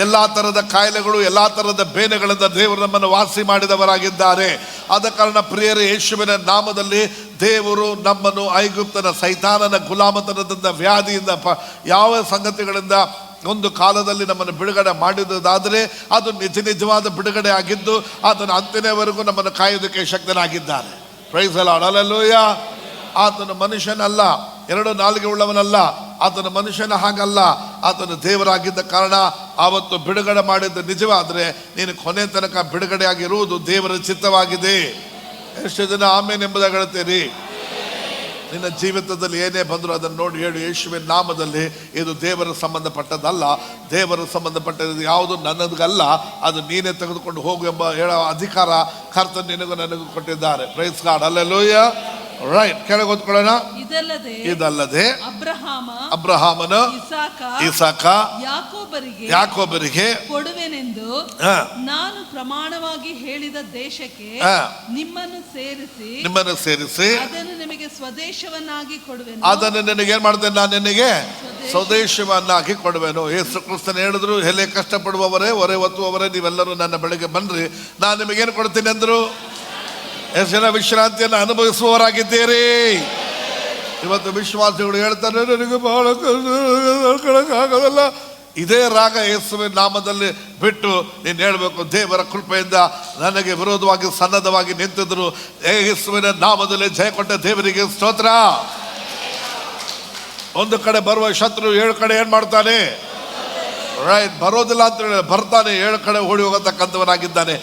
ಎಲ್ಲ ತರದ ಕಾಯಿಲೆಗಳು, ಎಲ್ಲ ತರದ ಬೇನೆಗಳಿಂದ ದೇವರು ನಮ್ಮನ್ನು ವಾಸಿ ಮಾಡಿದವರಾಗಿದ್ದಾರೆ. ಆದ ಕಾರಣ ಪ್ರಿಯರೇ, ಯೇಸುವಿನ ನಾಮದಲ್ಲಿ ದೇವರು ನಮ್ಮನ್ನು ಐಗುಪ್ತನ ಸೈತಾನನ ಗುಲಾಮತನದಿಂದ, ವ್ಯಾಧಿಯಿಂದ, ಯಾವ ಸಂಗತಿಗಳಿಂದ ಒಂದು ಕಾಲದಲ್ಲಿ ನಮ್ಮನ್ನು ಬಿಡುಗಡೆ ಮಾಡಿದುದಾದರೆ ಅದು ನಿಜವಾದ ಬಿಡುಗಡೆ ಆಗಿದ್ದು ಆತನ ಅಂತಿನವರೆಗೂ ನಮ್ಮನ್ನು ಕಾಯೋದಕ್ಕೆ ಶಕ್ತನಾಗಿದ್ದಾನೆ. Praise the Lord, hallelujah. ಆತನ ಮನುಷ್ಯನಲ್ಲ, ಎರಡು ನಾಲಿಗೆ ಉಳ್ಳವನಲ್ಲ, ಆತನ ಮನುಷ್ಯನ ಹಾಗಲ್ಲ. ಆತನ ದೇವರಾಗಿದ್ದ ಕಾರಣ ಆವತ್ತು ಬಿಡುಗಡೆ ಮಾಡಿದ್ದು ನಿಜವಾದರೆ ನೀನು ಕೊನೆ ತನಕ ಬಿಡುಗಡೆಯಾಗಿರುವುದು ದೇವರ ಚಿತ್ತವಾಗಿದೆ. ಎಷ್ಟು ಜನ ಆಮೇಲೆ ಎಂಬುದಾಗಿ ಹೇಳ್ತೀರಿ? ನಿನ್ನ ಜೀವಿತದಲ್ಲಿ ಏನೇ ಬಂದರೂ ಅದನ್ನು ನೋಡಿ ಹೇಳು, ಯೇಸುವಿನ ನಾಮದಲ್ಲಿ ಇದು ದೇವರ ಸಂಬಂಧಪಟ್ಟದಲ್ಲ, ದೇವರ ಸಂಬಂಧಪಟ್ಟದ್ದು ಯಾವುದು ನನ್ನದಲ್ಲ, ಅದು ನೀನೇ ತೆಗೆದುಕೊಂಡು ಹೋಗು ಎಂಬ ಹೇಳೋ ಅಧಿಕಾರ ಕರ್ತನ ನಿನಗೂ ನನಗೂ ಕೊಟ್ಟಿದ್ದಾರೆ. Praise God, hallelujah. ರೈಟ್, ಕೆಳಗೆ ಓದ್ಕೊಳ್ಳೋಣ. ಇದಲ್ಲದೆ ಅಬ್ರಹಾಮನ, ಇಸಾಕ, ಯಾಕೋಬರಿಗೆ ಕೊಡುವೆನೆಂದು ನಾನು ಪ್ರಮಾಣವಾಗಿ ಹೇಳಿದ ದೇಶಕ್ಕೆ ನಿಮ್ಮನ್ನು ಸೇರಿಸಿ ಅದನ್ನು ನಿಮಗೆ ಸ್ವದೇಶವನ್ನಾಗಿ ಕೊಡುವೆನು. ಅದನ್ನು ನಿನಗೆ ಏನ್ ಮಾಡ್ತೇನೆ? ನಾನು ನಿನಗೆ ಸ್ವದೇಶವನ್ನಾಗಿ ಕೊಡುವೆನು. ಯೇಸು ಕ್ರಿಸ್ತನ ಹೇಳಿದ್ರು, ಎಲೆ ಕಷ್ಟಪಡುವವರೇ, ಹೊರೆ ಹೊತ್ತುವವರೇ, ನೀವೆಲ್ಲರೂ ನನ್ನ ಬಳಿಗೆ ಬನ್ರಿ, ನಾನು ನಿಮಗೇನು ಕೊಡ್ತೀನಿ ಅಂದ್ರು? ಎಷ್ಟು ಜನ ವಿಶ್ರಾಂತಿಯನ್ನು ಅನುಭವಿಸುವವರಾಗಿದ್ದೀರಿ? ಇವತ್ತು ವಿಶ್ವಾಸಿಗಳು ಹೇಳ್ತಾರೆ, ನನಗೆ ಬಹಳ ಆಗೋದಲ್ಲ. ಇದೇ ರಾಗ ಯೇಸುವಿನ ನಾಮದಲ್ಲಿ ಬಿಟ್ಟು ನೀನು ಹೇಳಬೇಕು, ದೇವರ ಕೃಪೆಯಿಂದ ನನಗೆ ವಿರೋಧವಾಗಿ ಸನ್ನದ್ಧವಾಗಿ ನಿಂತಿದ್ರು, ಯೇಸುವಿನ ನಾಮದಲ್ಲಿ ಜಯ ಕೊಟ್ಟ ದೇವರಿಗೆ ಸ್ತೋತ್ರ. ಒಂದು ಕಡೆ ಬರುವ ಶತ್ರು 7 ಕಡೆ ಏನ್ ಮಾಡ್ತಾನೆ? ರೈಟ್, ಬರೋದಿಲ್ಲ ಅಂತ ಹೇಳಿ ಬರ್ತಾನೆ, 7 ಕಡೆ ಓಡಿ ಹೋಗತಕ್ಕಂಥವನಾಗಿದ್ದಾನೆ.